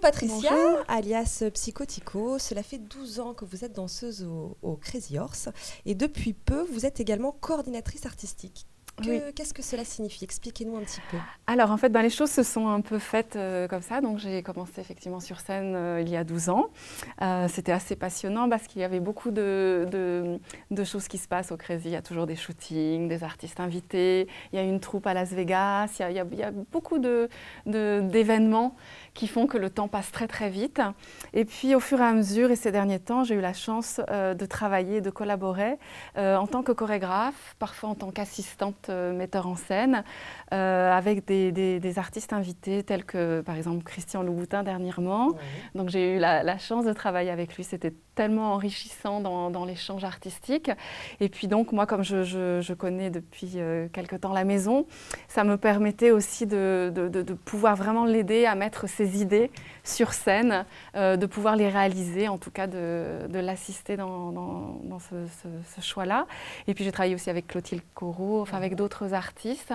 Patricia, Bonjour. alias Psychotico. Cela fait 12 ans que vous êtes danseuse au Crazy Horse et depuis peu, vous êtes également coordinatrice artistique. Qu'est-ce que cela signifie? Expliquez-nous un petit peu. Alors en fait, les choses se sont un peu faites comme ça. Donc j'ai commencé effectivement sur scène il y a 12 ans. C'était assez passionnant parce qu'il y avait beaucoup de choses qui se passent au Crazy. Il y a toujours des shootings, des artistes invités. Il y a une troupe à Las Vegas. Il y a beaucoup d'événements qui font que le temps passe très très vite. Et puis au fur et à mesure, et ces derniers temps, j'ai eu la chance de travailler, de collaborer en tant que chorégraphe, parfois en tant qu'assistante metteur en scène, avec des artistes invités tels que par exemple Christian Louboutin dernièrement. Oui. Donc j'ai eu la chance de travailler avec lui, c'était tellement enrichissant dans l'échange artistique. Et puis donc moi, comme je connais depuis quelque temps la maison, ça me permettait aussi de pouvoir vraiment l'aider à mettre ses idées sur scène, de pouvoir les réaliser, en tout cas de l'assister dans ce choix-là. Et puis j'ai travaillé aussi avec Clotilde Corot, enfin avec d'autres artistes.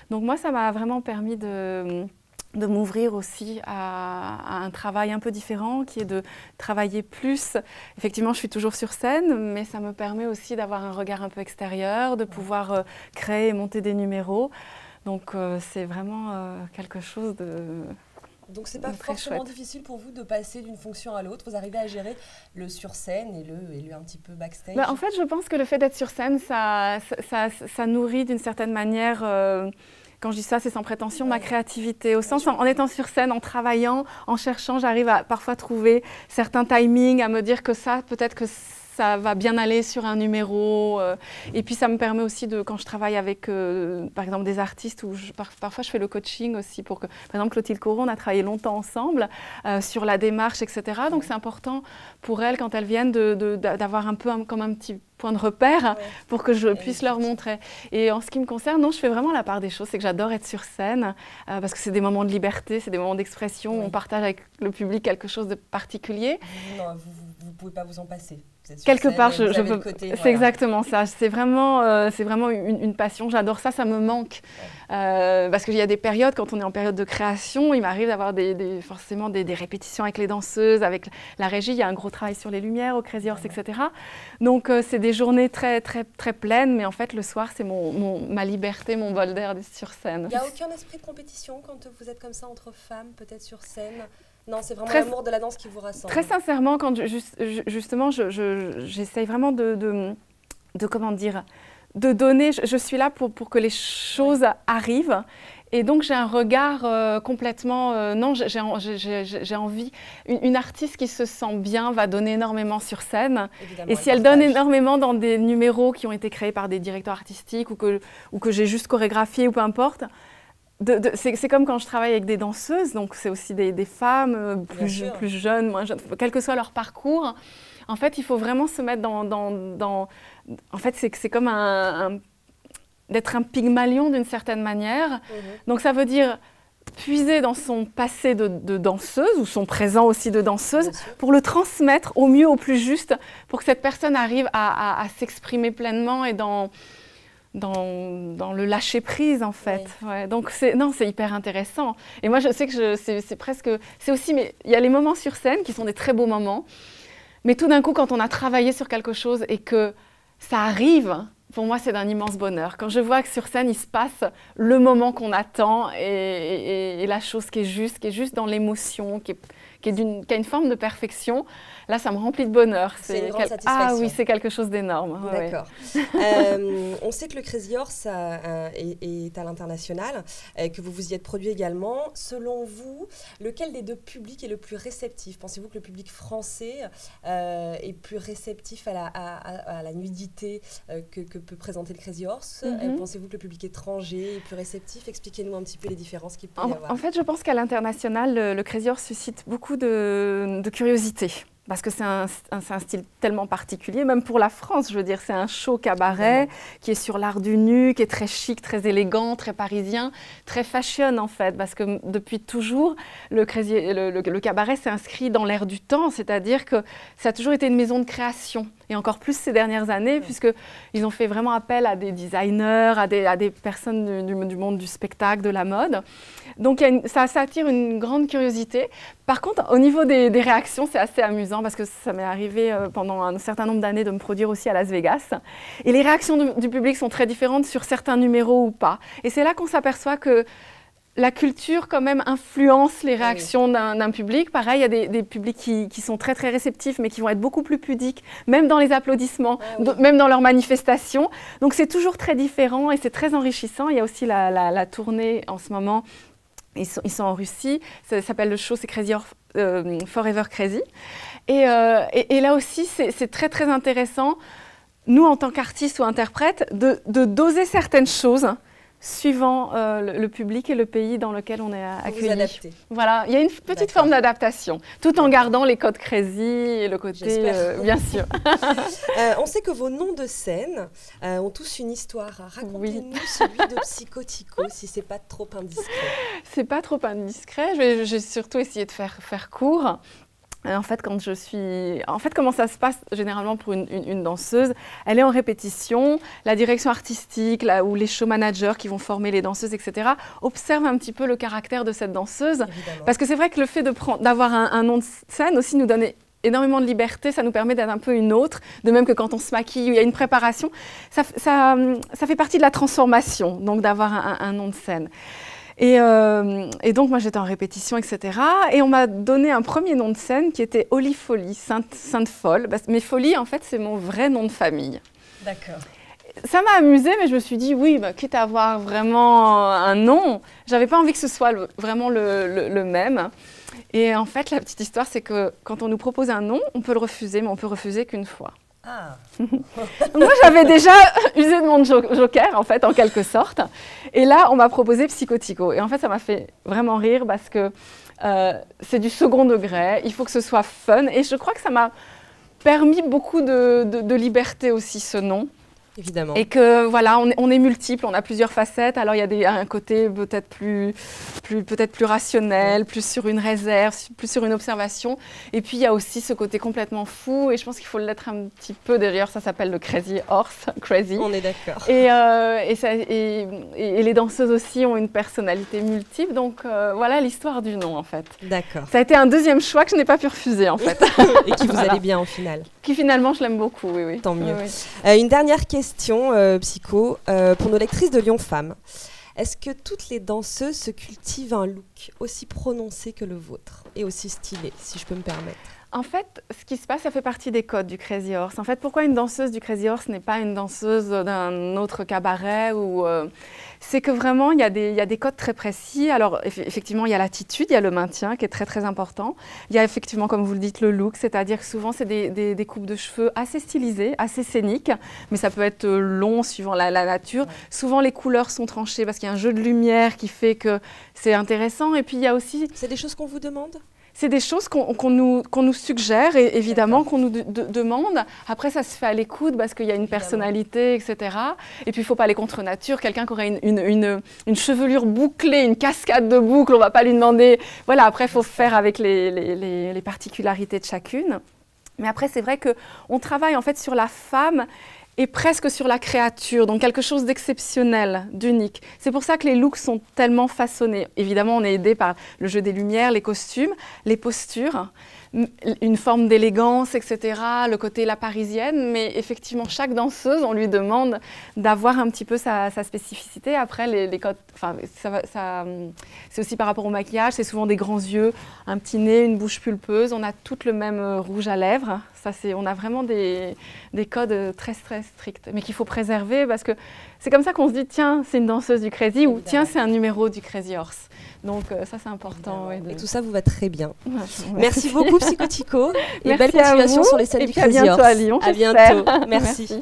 Donc moi, ça m'a vraiment permis de m'ouvrir aussi à un travail un peu différent, qui est de travailler plus. Effectivement, je suis toujours sur scène, mais ça me permet aussi d'avoir un regard un peu extérieur, de pouvoir créer et monter des numéros. Donc c'est vraiment quelque chose de... Donc c'est pas forcément difficile pour vous de passer d'une fonction à l'autre, vous arrivez à gérer le sur scène et le un petit peu backstage? En fait, je pense que le fait d'être sur scène, ça nourrit d'une certaine manière... Quand je dis ça, c'est sans prétention, ma créativité. Au sens, en étant sur scène, en travaillant, en cherchant, j'arrive à parfois trouver certains timings, à me dire que ça, peut-être que ça va bien aller sur un numéro. Et puis, ça me permet aussi, quand je travaille avec, par exemple, des artistes, où parfois je fais le coaching aussi pour que, par exemple, Clotilde Corot, on a travaillé longtemps ensemble sur la démarche, etc. Donc, c'est important pour elles, quand elles viennent, d'avoir un peu comme un petit point de repère pour que je puisse leur montrer. Et en ce qui me concerne, non, je fais vraiment la part des choses. C'est que j'adore être sur scène parce que c'est des moments de liberté, c'est des moments d'expression. On partage avec le public quelque chose de particulier. Non, vous ne pouvez pas vous en passer. Quelque part, je peux. C'est exactement ça. C'est vraiment une passion. J'adore ça. Ça me manque parce qu'il y a des périodes, quand on est en période de création, il m'arrive d'avoir forcément des répétitions avec les danseuses, avec la régie. Il y a un gros travail sur les lumières au Crazy Horse, etc. Donc c'est des journées très très très pleines, mais en fait le soir c'est ma liberté, mon bol d'air sur scène. Il n'y a aucun esprit de compétition quand vous êtes comme ça entre femmes, peut-être sur scène? Non, c'est vraiment l'amour de la danse qui vous rassemble. Très sincèrement, quand justement, j'essaye vraiment comment dire, de donner. Je suis là pour que les choses arrivent. Et donc, j'ai un regard complètement... non, j'ai envie... Une artiste qui se sent bien va donner énormément sur scène. Évidemment, et si elle donne énormément dans des numéros qui ont été créés par des directeurs artistiques ou que j'ai juste chorégraphié ou peu importe, c'est comme quand je travaille avec des danseuses, donc c'est aussi des femmes plus jeunes, moins jeunes, quel que soit leur parcours. En fait, il faut vraiment se mettre en fait, c'est comme d'être un pygmalion d'une certaine manière. Donc ça veut dire puiser dans son passé de danseuse ou son présent aussi de danseuse pour le transmettre au mieux, au plus juste, pour que cette personne arrive à s'exprimer pleinement et dans le lâcher-prise, en fait. Oui. Ouais, donc, c'est hyper intéressant. Et moi, je sais que c'est aussi... Mais il y a les moments sur scène qui sont des très beaux moments. Mais tout d'un coup, quand on a travaillé sur quelque chose et que ça arrive, pour moi, c'est d'un immense bonheur. Quand je vois que sur scène, il se passe le moment qu'on attend et la chose qui est juste dans l'émotion, qui a une forme de perfection, là, ça me remplit de bonheur. C'est une grande satisfaction. Ah oui, c'est quelque chose d'énorme. D'accord. On sait que le Crazy Horse est à l'international, que vous vous y êtes produit également. Selon vous, lequel des deux publics est le plus réceptif? Pensez-vous que le public français est plus réceptif à la nudité que peut présenter le Crazy Horse? Pensez-vous que le public étranger est plus réceptif? Expliquez-nous un petit peu les différences qu'il peut y avoir. En fait, je pense qu'à l'international, le Crazy Horse suscite beaucoup de curiosité. Parce que c'est un style tellement particulier, même pour la France, je veux dire, c'est un show cabaret qui est sur l'art du nu, qui est très chic, très élégant, très parisien, très fashion en fait, parce que depuis toujours, le cabaret s'est inscrit dans l'air du temps, c'est-à-dire que ça a toujours été une maison de création. et encore plus ces dernières années, puisqu'ils ont fait vraiment appel à des designers, à des personnes du monde du spectacle, de la mode. Donc ça attire une grande curiosité. Par contre, au niveau des réactions, c'est assez amusant parce que ça m'est arrivé pendant un certain nombre d'années de me produire aussi à Las Vegas. Et les réactions du public sont très différentes sur certains numéros ou pas. Et c'est là qu'on s'aperçoit que la culture quand même influence les réactions d'un public. Pareil, il y a des publics qui sont très très réceptifs, mais qui vont être beaucoup plus pudiques, même dans les applaudissements, même dans leurs manifestations. Donc c'est toujours très différent et c'est très enrichissant. Il y a aussi la tournée en ce moment. Ils sont en Russie. Ça s'appelle le show, c'est Crazy Forever Crazy. Et là aussi, c'est très très intéressant, nous en tant qu'artistes ou interprètes, de doser certaines choses suivant le public et le pays dans lequel on est accueilli. Vous adaptez. Voilà, il y a une petite forme d'adaptation, tout en gardant les codes crazy et le côté, bien sûr. On sait que vos noms de scène ont tous une histoire. Racontez-nous celui de Psychotico, si c'est pas trop indiscret. C'est pas trop indiscret, je vais surtout essayer de faire court. En fait, comment ça se passe généralement pour une danseuse? Elle est en répétition, la direction artistique ou les show managers qui vont former les danseuses, etc., observent un petit peu le caractère de cette danseuse. Évidemment. Parce que c'est vrai que le fait d'avoir un nom de scène aussi nous donne énormément de liberté, ça nous permet d'être un peu une autre, de même que quand on se maquille, il y a une préparation. Ça fait partie de la transformation, donc d'avoir un nom de scène. Et donc, moi, j'étais en répétition, etc. Et on m'a donné un premier nom de scène qui était Holy Folly, Sainte Folle. Mais Folly, en fait, c'est mon vrai nom de famille. D'accord. Ça m'a amusée, mais je me suis dit, oui, quitte à avoir vraiment un nom, j'avais pas envie que ce soit vraiment le même. Et en fait, la petite histoire, c'est que quand on nous propose un nom, on peut le refuser, mais on peut refuser qu'une fois. Ah. Moi, j'avais déjà usé de mon joker, en fait, en quelque sorte. Et là, on m'a proposé Psychotico. Et en fait, ça m'a fait vraiment rire parce que c'est du second degré. Il faut que ce soit fun. Et je crois que ça m'a permis beaucoup de liberté aussi, ce nom. Évidemment. Et que voilà, on est multiples, on a plusieurs facettes. Alors il y a un côté peut-être plus rationnel, plus sur une réserve, plus sur une observation. Et puis il y a aussi ce côté complètement fou. Et je pense qu'il faut l'être un petit peu. D'ailleurs, ça s'appelle le Crazy Horse, Crazy. On est d'accord. Et les danseuses aussi ont une personnalité multiple. Donc voilà l'histoire du nom en fait. D'accord. Ça a été un deuxième choix que je n'ai pas pu refuser en fait. Et qui vous allait bien au final. Qui finalement je l'aime beaucoup, oui. Tant mieux. Oui. Une dernière question. Psycho, pour nos lectrices de Lyon Femmes. Est-ce que toutes les danseuses se cultivent un look aussi prononcé que le vôtre et aussi stylé, si je peux me permettre? En fait, ce qui se passe, ça fait partie des codes du Crazy Horse. En fait, pourquoi une danseuse du Crazy Horse n'est pas une danseuse d'un autre cabaret c'est que vraiment, il y a des codes très précis. Alors, effectivement, il y a l'attitude, il y a le maintien qui est très, très important. Il y a effectivement, comme vous le dites, le look, c'est-à-dire que souvent, c'est des coupes de cheveux assez stylisées, assez scéniques, mais ça peut être long suivant la nature. Ouais. Souvent, les couleurs sont tranchées parce qu'il y a un jeu de lumière qui fait que c'est intéressant. Et puis, il y a aussi... C'est des choses qu'on vous demande ? C'est des choses qu'on nous suggère et évidemment qu'on nous demande. Après, ça se fait à l'écoute parce qu'il y a une personnalité, etc. Et puis, il ne faut pas aller contre nature. Quelqu'un qui aurait une chevelure bouclée, une cascade de boucles, on ne va pas lui demander. Voilà, après, il faut faire avec les particularités de chacune. Mais après, c'est vrai qu'on travaille en fait sur la femme et presque sur la créature, donc quelque chose d'exceptionnel, d'unique. C'est pour ça que les looks sont tellement façonnés. Évidemment, on est aidé par le jeu des lumières, les costumes, les postures, une forme d'élégance, etc., le côté la parisienne, mais effectivement, chaque danseuse, on lui demande d'avoir un petit peu sa spécificité. Après, les codes, c'est aussi par rapport au maquillage, c'est souvent des grands yeux, un petit nez, une bouche pulpeuse, on a toutes le même rouge à lèvres. On a vraiment des codes très, très stricts, mais qu'il faut préserver parce que c'est comme ça qu'on se dit, tiens, c'est une danseuse du Crazy ou tiens, c'est un numéro du Crazy Horse. Donc ça, c'est important. Ouais, et tout ça vous va très bien. Ouais, merci beaucoup, Psychotico. Et belle continuation sur les scènes du Crazy Horse. À bientôt à Lyon. À bientôt. Merci.